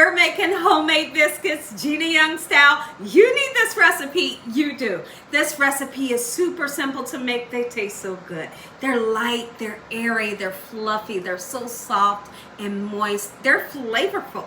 we're making homemade biscuits, Gina Young style. You need this recipe, you do. This recipe is super simple to make. They taste so good. They're light, they're airy, they're fluffy, they're so soft and moist. They're flavorful,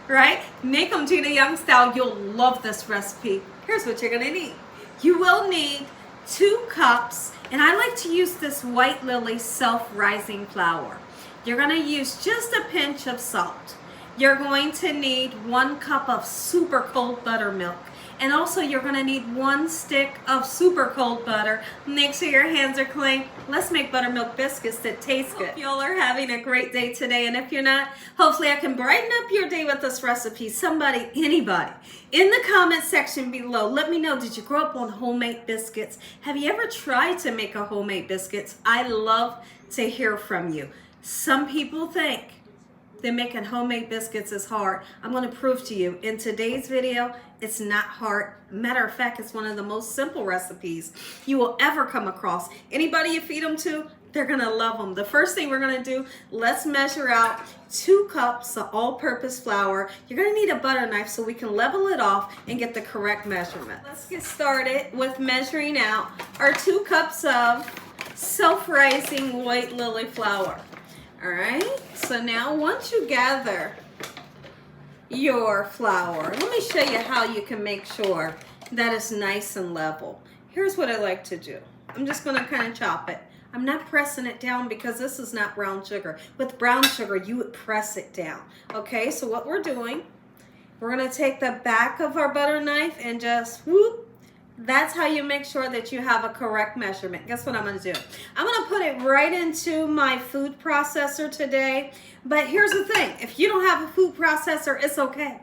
right? Make them Gina Young style. You'll love this recipe. Here's what you're gonna need. You will need 2 cups, and I like to use this white Lilly self-rising flour. You're gonna use just a pinch of salt. You're going to need 1 cup of super cold buttermilk. And also you're gonna need 1 stick of super cold butter. Make sure your hands are clean. Let's make buttermilk biscuits that taste good. Hope y'all are having a great day today. And if you're not, hopefully I can brighten up your day with this recipe. Somebody, anybody, in the comment section below, let me know, did you grow up on homemade biscuits? Have you ever tried to make a homemade biscuits? I love to hear from you. Some people think that making homemade biscuits is hard. I'm gonna prove to you in today's video, it's not hard. Matter of fact, it's one of the most simple recipes you will ever come across. Anybody you feed them to, they're gonna love them. The first thing we're gonna do, let's measure out 2 cups of all-purpose flour. You're gonna need a butter knife so we can level it off and get the correct measurement. Let's get started with measuring out our 2 cups of self-rising white Lilly flour. All right, so now once you gather your flour, let me show you how you can make sure that it's nice and level. Here's what I like to do. I'm just gonna kind of chop it. I'm not pressing it down because this is not brown sugar. With brown sugar, you would press it down. Okay, so what we're doing, we're gonna take the back of our butter knife and just whoop. That's how you make sure that you have a correct measurement. Guess what I'm gonna do? I'm gonna put it right into my food processor today. But here's the thing, if you don't have a food processor, it's okay.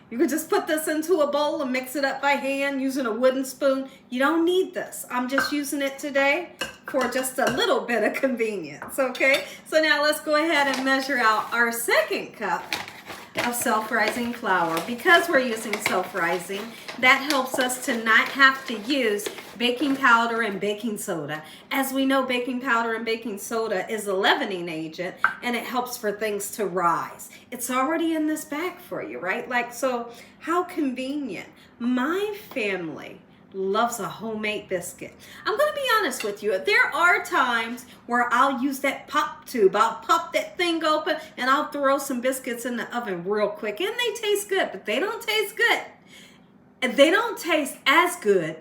You can just put this into a bowl and mix it up by hand using a wooden spoon. You don't need this. I'm just using it today for just a little bit of convenience, okay? So now let's go ahead and measure out our 2nd cup of self-rising flour. Because we're using self-rising, that helps us to not have to use baking powder and baking soda. As we know, baking powder and baking soda is a leavening agent and it helps for things to rise. It's already in this bag for you, right? Like, so how convenient. My family loves a homemade biscuit. I'm gonna be honest with you. There are times where I'll use that pop tube. I'll pop that thing open and I'll throw some biscuits in the oven real quick. And they taste good, but they don't taste good. And they don't taste as good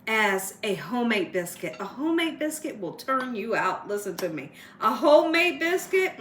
as a homemade biscuit. A homemade biscuit will turn you out. Listen to me. A homemade biscuit,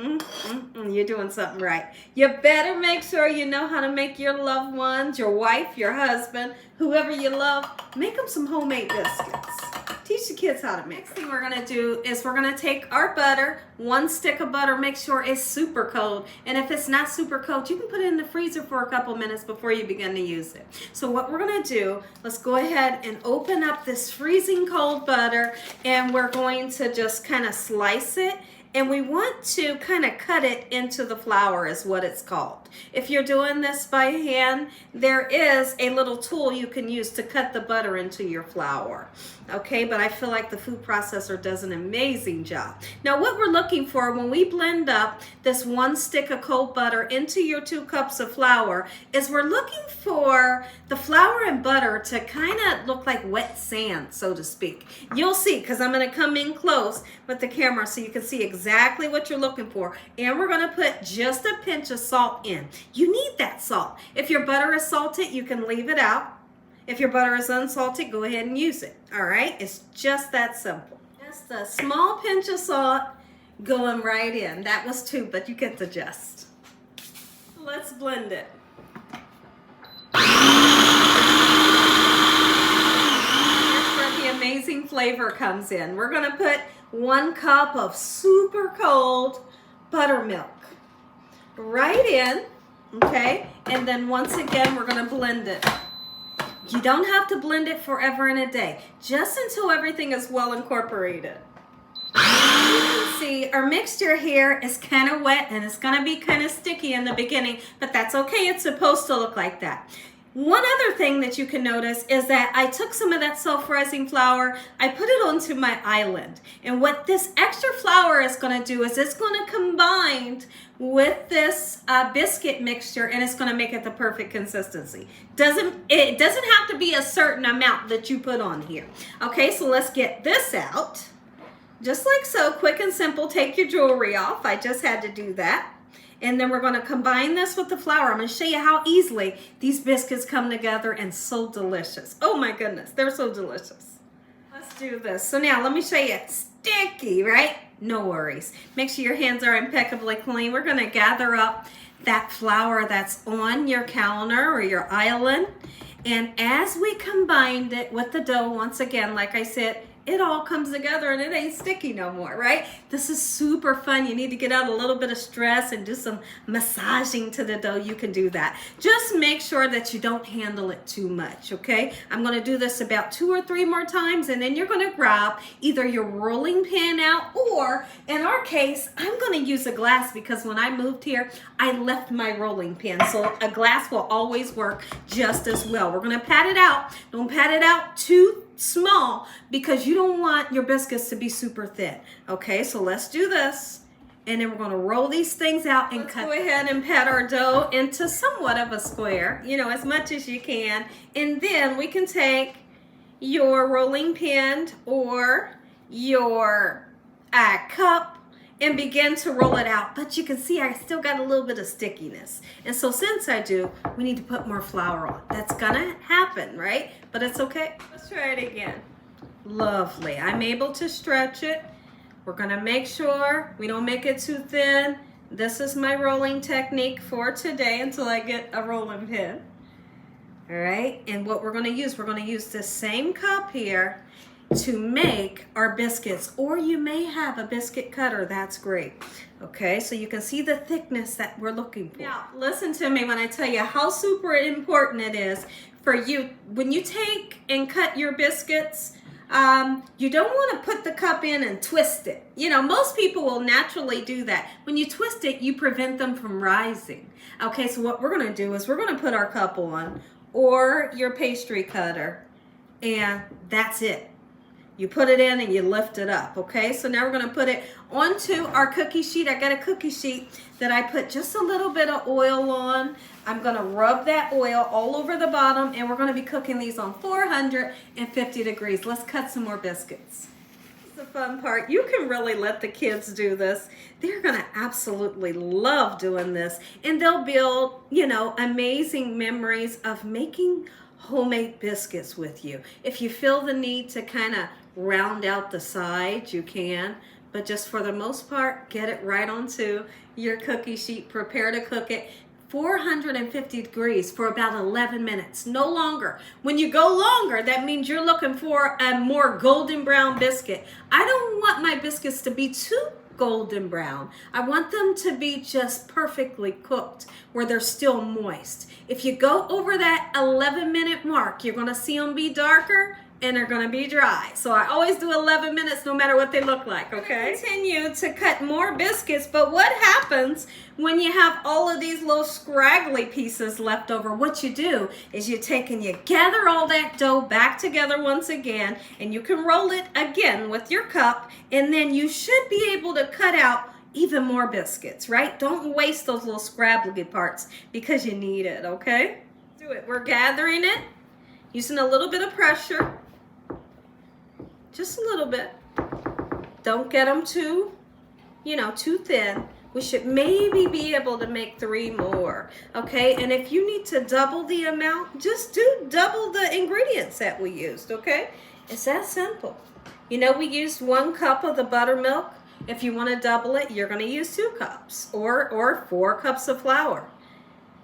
you're doing something right. You better make sure you know how to make your loved ones, your wife, your husband, whoever you love, make them some homemade biscuits. Teach the kids how to make. Next thing we're gonna do is we're gonna take our butter, 1 stick of butter, make sure it's super cold. And if it's not super cold, you can put it in the freezer for a couple minutes before you begin to use it. So what we're gonna do, let's go ahead and open up this freezing cold butter and we're going to just kind of slice it. And we want to kind of cut it into the flour is what it's called. If you're doing this by hand, there is a little tool you can use to cut the butter into your flour. Okay, but I feel like the food processor does an amazing job. Now what we're looking for when we blend up this 1 stick of cold butter into your 2 cups of flour is we're looking for the flour and butter to kind of look like wet sand, so to speak. You'll see, because I'm going to come in close with the camera so you can see exactly what you're looking for. And we're going to put just a pinch of salt in. You need that salt. If your butter is salted, you can leave it out. If your butter is unsalted, go ahead and use it. All right, it's just that simple. Just a small pinch of salt going right in. That was 2, but you get the gist. Let's blend it. Here's where the amazing flavor comes in. We're gonna put 1 cup of super cold buttermilk right in, okay? And then once again, we're gonna blend it. You don't have to blend it forever and a day, just until everything is well incorporated. You can see our mixture here is kind of wet and it's gonna be kind of sticky in the beginning, but that's okay, it's supposed to look like that. One other thing that you can notice is that I took some of that self-rising flour, I put it onto my island. And what this extra flour is going to do is it's going to combine with this biscuit mixture, and it's going to make it the perfect consistency. It doesn't have to be a certain amount that you put on here. Okay, so let's get this out. Just like so, quick and simple. Take your jewelry off. I just had to do that. And then we're going to combine this with the flour. I'm going to show you how easily these biscuits come together and so delicious. Oh my goodness, they're so delicious. Let's do this. So now let me show you. Sticky, right? No worries. Make sure your hands are impeccably clean. We're going to gather up that flour that's on your counter or your island. And as we combined it with the dough, once again, like I said, it all comes together and it ain't sticky no more, right? This is super fun. You need to get out a little bit of stress and do some massaging to the dough. You can do that. Just make sure that you don't handle it too much, okay? I'm going to do this about 2 or 3 more times, and then you're going to grab either your rolling pin out, or in our case, I'm going to use a glass because when I moved here, I left my rolling pin. So a glass will always work just as well. We're going to pat it out. Don't pat it out too small because you don't want your biscuits to be super thin. Okay, so let's do this, and then we're going to roll these things out and cut. Go ahead and pat our dough into somewhat of a square, you know, as much as you can, and then we can take your rolling pin or your cup and begin to roll it out. But you can see I still got a little bit of stickiness. And so since I do, we need to put more flour on. That's gonna happen, right? But it's okay. Let's try it again. Lovely. I'm able to stretch it. We're gonna make sure we don't make it too thin. This is my rolling technique for today until I get a rolling pin. All right, and what we're gonna use this same cup here to make our biscuits, or you may have a biscuit cutter. That's great. Okay, so you can see the thickness that we're looking for. Now, listen to me when I tell you how super important it is for you when you take and cut your biscuits. You don't want to put the cup in and twist it. You know, most people will naturally do that. When you twist it, you prevent them from rising. Okay, so what we're going to do is we're going to put our cup on, or your pastry cutter, and that's it. You put it in and you lift it up, okay? So now we're gonna put it onto our cookie sheet. I got a cookie sheet that I put just a little bit of oil on. I'm gonna rub that oil all over the bottom, and we're gonna be cooking these on 450 degrees. Let's cut some more biscuits. This is the fun part. You can really let the kids do this. They're gonna absolutely love doing this, and they'll build, you know, amazing memories of making homemade biscuits with you. If you feel the need to kind of round out the sides, you can, but just for the most part, get it right onto your cookie sheet. Prepare to cook it 450 degrees for about 11 minutes, no longer. When you go longer, that means you're looking for a more golden brown biscuit. I don't want my biscuits to be too golden brown. I want them to be just perfectly cooked where they're still moist. If you go over that 11-minute mark, you're gonna see them be darker and they're gonna be dry. So I always do 11 minutes no matter what they look like, okay? Continue to cut more biscuits, but what happens when you have all of these little scraggly pieces left over? What you do is you take and you gather all that dough back together once again, and you can roll it again with your cup, and then you should be able to cut out even more biscuits, right? Don't waste those little scraggly parts because you need it, okay? Do it. We're gathering it using a little bit of pressure. Just a little bit. Don't get them too, too thin. We should maybe be able to make 3 more, okay? And if you need to double the amount, just do double the ingredients that we used, okay? It's that simple. We used 1 cup of the buttermilk. If you want to double it, you're going to use 2 cups or 4 cups of flour.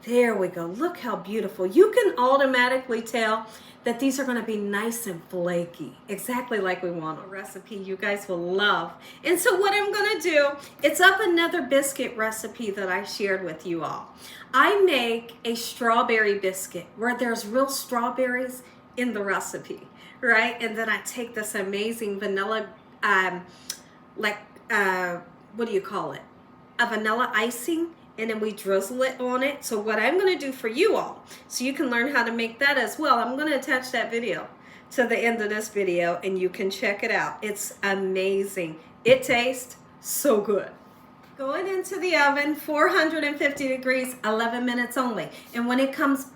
There we go. Look how beautiful. You can automatically tell that these are going to be nice and flaky, exactly like we want. A recipe you guys will love. And so what I'm going to do, it's up another biscuit recipe that I shared with you all. I make a strawberry biscuit where there's real strawberries in the recipe, right? And then I take this amazing vanilla, what do you call it? A vanilla icing, and then we drizzle it on it. So what I'm going to do for you all, so you can learn how to make that as well, I'm going to attach that video to the end of this video and you can check it out. It's amazing. It tastes so good. Going into the oven, 450 degrees, 11 minutes only. And when it comes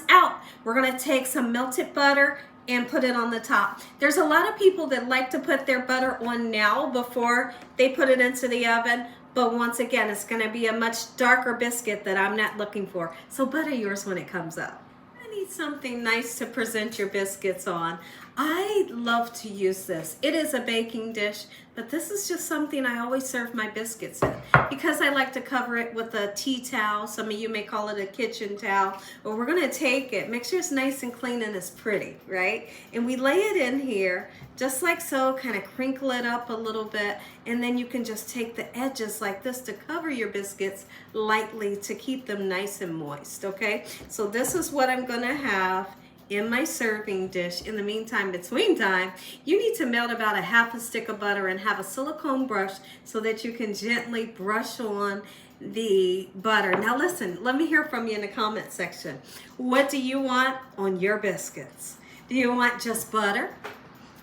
out, we're going to take some melted butter and put it on the top. There's a lot of people that like to put their butter on now before they put it into the oven. But once again, it's going to be a much darker biscuit that I'm not looking for. So butter yours when it comes out. I need something nice to present your biscuits on. I love to use this. It is a baking dish, but this is just something I always serve my biscuits in because I like to cover it with a tea towel. Some of you may call it a kitchen towel. But we're going to take it, make sure it's nice and clean and it's pretty, right? And we lay it in here just like so, kind of crinkle it up a little bit, and then you can just take the edges like this to cover your biscuits lightly to keep them nice and moist, okay? So this is what I'm going to have in my serving dish. In the meantime, between time, you need to melt about a half a stick of butter and have a silicone brush so that you can gently brush on the butter. Now listen, let me hear from you in the comment section. What do you want on your biscuits? Do you want just butter?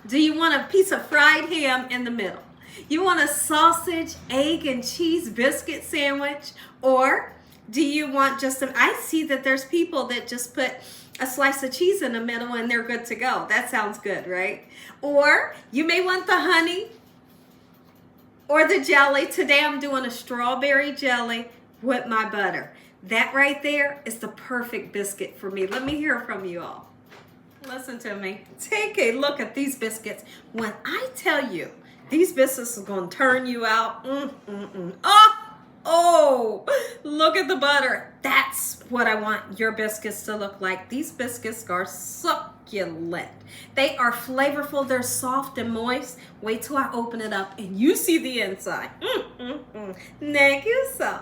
Do you want a piece of fried ham in the middle? You want a sausage, egg, and cheese biscuit sandwich? Or do you want just some, I see that there's people that just put a slice of cheese in the middle and they're good to go. That sounds good, right? Or you may want the honey or the jelly. Today I'm doing a strawberry jelly with my butter. That right there is the perfect biscuit for me. Let me hear from you all. Listen to me. Take a look at these biscuits. When I tell you these biscuits are going to turn you out. Oh, look at the butter. That's what I want your biscuits to look like. These biscuits are succulent. They are flavorful. They're soft and moist. Wait till I open it up and you see the inside. Thank you so.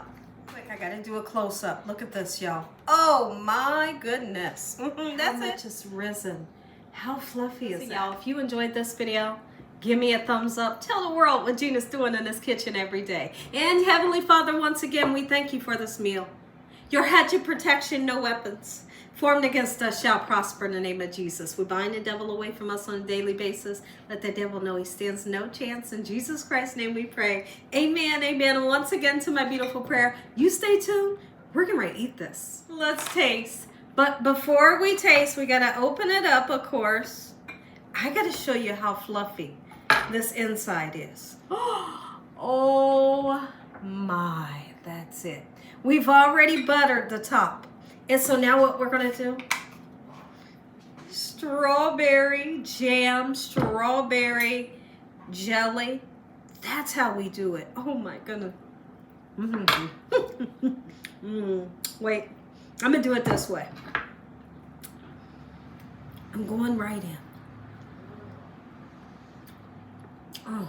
I gotta do a close-up. Look at this, y'all. Oh my goodness. That's it. Just risen. How fluffy is that? Y'all, if you enjoyed this video, give me a thumbs up. Tell the world what Gina's doing in this kitchen every day. And Heavenly Father, once again, we thank you for this meal. Your hedge of protection, no weapons formed against us shall prosper in the name of Jesus. We bind the devil away from us on a daily basis. Let the devil know he stands no chance. In Jesus Christ's name we pray. Amen, amen. And once again to my beautiful prayer, you stay tuned. We're getting ready to eat this. Let's taste. But before we taste, we got to open it up, of course. I got to show you how fluffy this inside is. Oh my, that's it. We've already buttered the top. And so now what we're going to do, strawberry jam, strawberry jelly. That's how we do it. Oh my goodness. Wait, I'm going to do it this way. I'm going right in. Oh.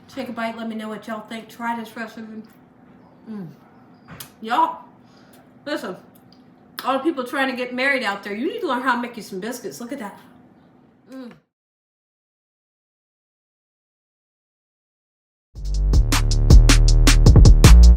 Take a bite. Let me know what y'all think. Try this recipe. Y'all, listen. All the people trying to get married out there, you need to learn how to make you some biscuits. Look at that.